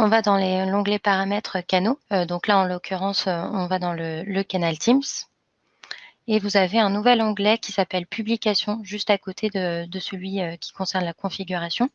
On va dans l'onglet paramètres canaux. Donc là, en l'occurrence, on va dans le canal Teams. Et vous avez un nouvel onglet qui s'appelle Publication, juste à côté de celui qui concerne la configuration.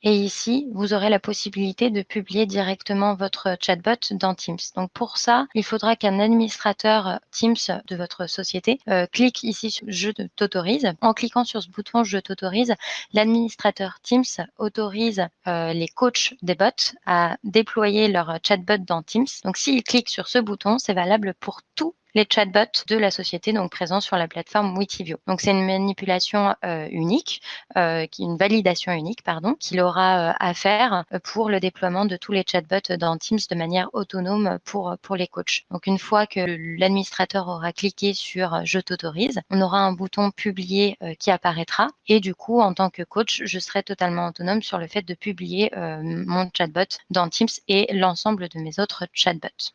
Et ici, vous aurez la possibilité de publier directement votre chatbot dans Teams. Donc pour ça, il faudra qu'un administrateur Teams de votre société clique ici sur « Je t'autorise ». En cliquant sur ce bouton « Je t'autorise », l'administrateur Teams autorise les coachs des bots à déployer leur chatbot dans Teams. Donc s'il clique sur ce bouton, c'est valable pour tous les chatbots de la société, donc présents sur la plateforme Witivio. Donc c'est une manipulation unique, une validation unique, pardon, qu'il aura à faire pour le déploiement de tous les chatbots dans Teams de manière autonome pour les coachs. Donc une fois que l'administrateur aura cliqué sur « Je t'autorise », on aura un bouton « Publier » qui apparaîtra et du coup, en tant que coach, je serai totalement autonome sur le fait de publier mon chatbot dans Teams et l'ensemble de mes autres chatbots.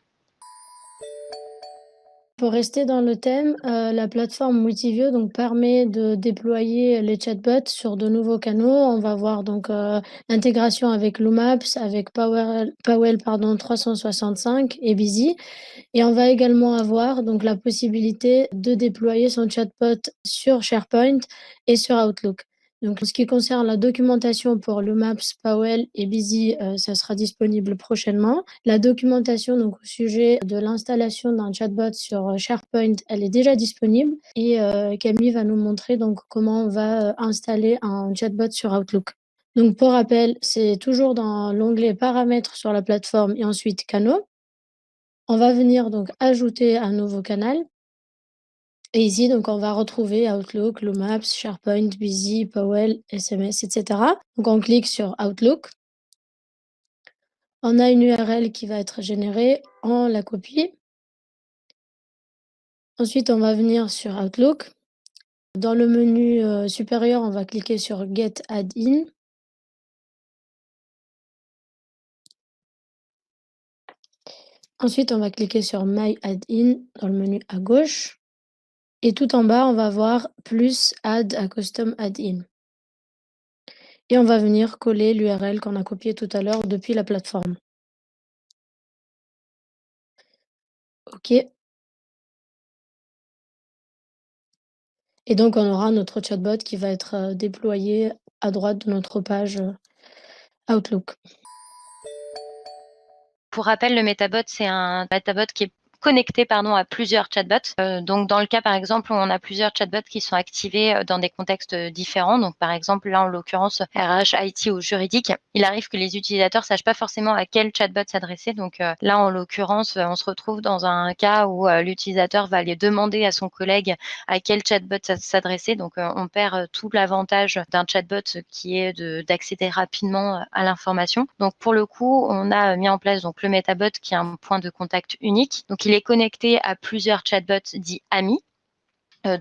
Pour rester dans le thème, la plateforme Witivio donc permet de déployer les chatbots sur de nouveaux canaux. On va voir donc, l'intégration avec Loomaps, avec Powell 365 et Busy, et on va également avoir donc la possibilité de déployer son chatbot sur SharePoint et sur Outlook. Donc en ce qui concerne la documentation pour Loomaps, Powell et Busy, ça sera disponible prochainement. La documentation donc au sujet de l'installation d'un chatbot sur, SharePoint, elle est déjà disponible et Camille va nous montrer donc comment on va, installer un chatbot sur Outlook. Donc pour rappel, c'est toujours dans l'onglet paramètres sur la plateforme et ensuite canaux. On va venir donc ajouter un nouveau canal. Et ici, donc, on va retrouver Outlook, Loomaps, SharePoint, Busy, Powell, SMS, etc. Donc, on clique sur Outlook. On a une URL qui va être générée, on la copie. Ensuite, on va venir sur Outlook. Dans le menu supérieur, on va cliquer sur Get Add-in. Ensuite, on va cliquer sur My Add-in dans le menu à gauche. Et tout en bas, on va voir plus Add a Custom Add-in. Et on va venir coller l'URL qu'on a copiée tout à l'heure depuis la plateforme. OK. Et donc on aura notre chatbot qui va être, déployé à droite de notre page, Outlook. Pour rappel, le Metabot, c'est un Metabot qui est connecté à plusieurs chatbots. Donc dans le cas par exemple où on a plusieurs chatbots qui sont activés dans des contextes différents, donc par exemple là en l'occurrence RH, IT ou juridique, il arrive que les utilisateurs sachent pas forcément à quel chatbot s'adresser. Donc là en l'occurrence, on se retrouve dans un cas où l'utilisateur va aller demander à son collègue à quel chatbot s'adresser. Donc on perd tout l'avantage d'un chatbot qui est d'accéder rapidement à l'information. Donc pour le coup, on a mis en place donc le Metabot qui est un point de contact unique. Donc il est connecté à plusieurs chatbots dits amis,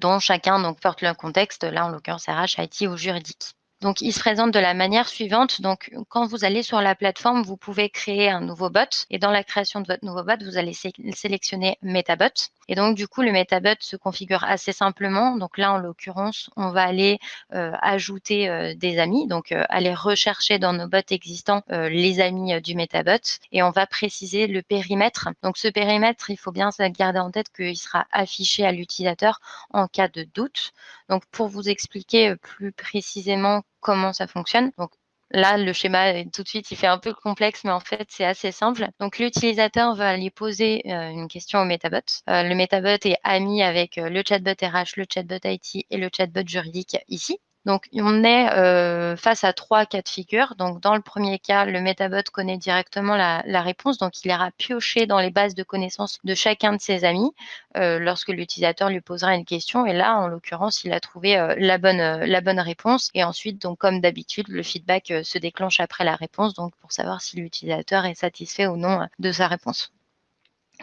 dont chacun donc porte le contexte, là en l'occurrence RH, IT ou juridique. Donc il se présente de la manière suivante. Donc quand vous allez sur la plateforme, vous pouvez créer un nouveau bot et dans la création de votre nouveau bot, vous allez sélectionner Metabot. Et donc du coup, le Metabot se configure assez simplement. Donc là, en l'occurrence, on va aller ajouter des amis, donc aller rechercher dans nos bots existants les amis du Metabot et on va préciser le périmètre. Donc ce périmètre, il faut bien se garder en tête qu'il sera affiché à l'utilisateur en cas de doute. Donc pour vous expliquer plus précisément comment ça fonctionne, donc là, le schéma, tout de suite, il fait un peu complexe, mais en fait, c'est assez simple. Donc, l'utilisateur va aller poser une question au Metabot. Le Metabot est ami avec le chatbot RH, le chatbot IT et le chatbot juridique ici. Donc, on est face à 3 cas de figure. Donc, dans le premier cas, le Metabot connaît directement la réponse. Donc, il ira piocher dans les bases de connaissances de chacun de ses amis lorsque l'utilisateur lui posera une question. Et là, en l'occurrence, il a trouvé la bonne réponse. Et ensuite, donc, comme d'habitude, le feedback se déclenche après la réponse, donc pour savoir si l'utilisateur est satisfait ou non de sa réponse.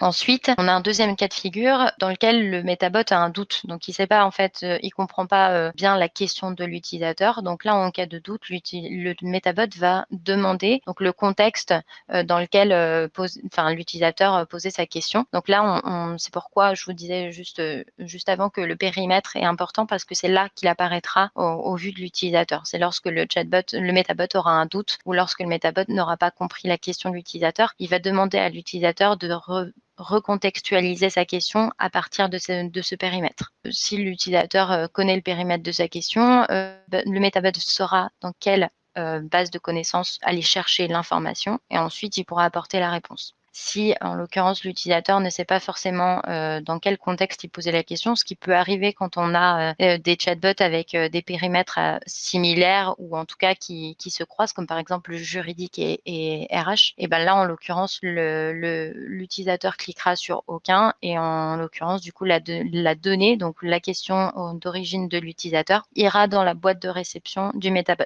Ensuite, on a un deuxième cas de figure dans lequel le Metabot a un doute. Donc, il sait pas, en fait, il comprend pas bien la question de l'utilisateur. Donc là, en cas de doute, le Metabot va demander donc le contexte dans lequel l'utilisateur posait sa question. Donc là, c'est pourquoi je vous disais juste avant que le périmètre est important parce que c'est là qu'il apparaîtra au vu de l'utilisateur. C'est lorsque le Metabot aura un doute ou lorsque le Metabot n'aura pas compris la question de l'utilisateur, il va demander à l'utilisateur de recontextualiser sa question à partir de ce périmètre. Si l'utilisateur connaît le périmètre de sa question, le Metabot saura dans quelle base de connaissances aller chercher l'information et ensuite il pourra apporter la réponse. Si, en l'occurrence, l'utilisateur ne sait pas forcément dans quel contexte il posait la question, ce qui peut arriver quand on a des chatbots avec des périmètres similaires ou en tout cas qui se croisent, comme par exemple le juridique et RH, et ben là, en l'occurrence, l'utilisateur cliquera sur aucun et en l'occurrence, du coup, la donnée, donc la question d'origine de l'utilisateur, ira dans la boîte de réception du Metabot.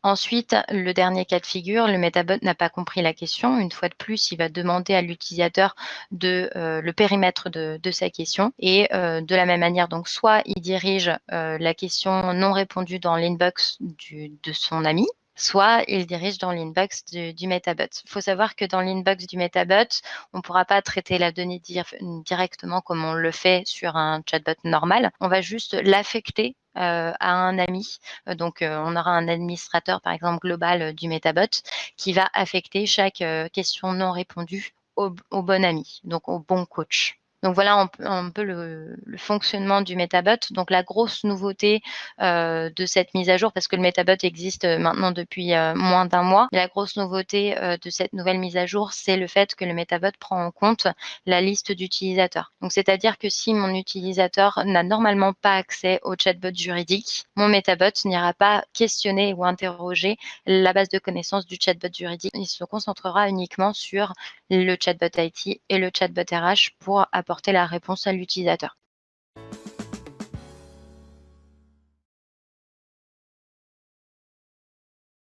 Ensuite, le dernier cas de figure, le Metabot n'a pas compris la question. Une fois de plus, il va demander à l'utilisateur le périmètre de sa question et de la même manière, donc soit il dirige la question non répondue dans l'inbox de son ami, soit il dirige dans l'inbox du Metabot. Il faut savoir que dans l'inbox du Metabot, on ne pourra pas traiter la donnée directement comme on le fait sur un chatbot normal. On va juste l'affecter à un ami. On aura un administrateur, par exemple, global du Metabot qui va affecter chaque question non répondue au bon ami, donc au bon coach. Donc voilà un peu le fonctionnement du Metabot. Donc la grosse nouveauté de cette mise à jour, parce que le Metabot existe maintenant depuis moins d'un mois, et la grosse nouveauté de cette nouvelle mise à jour, c'est le fait que le Metabot prend en compte la liste d'utilisateurs. Donc c'est-à-dire que si mon utilisateur n'a normalement pas accès au chatbot juridique, mon Metabot n'ira pas questionner ou interroger la base de connaissances du chatbot juridique. Il se concentrera uniquement sur le chatbot IT et le chatbot RH pour apporter la réponse à l'utilisateur.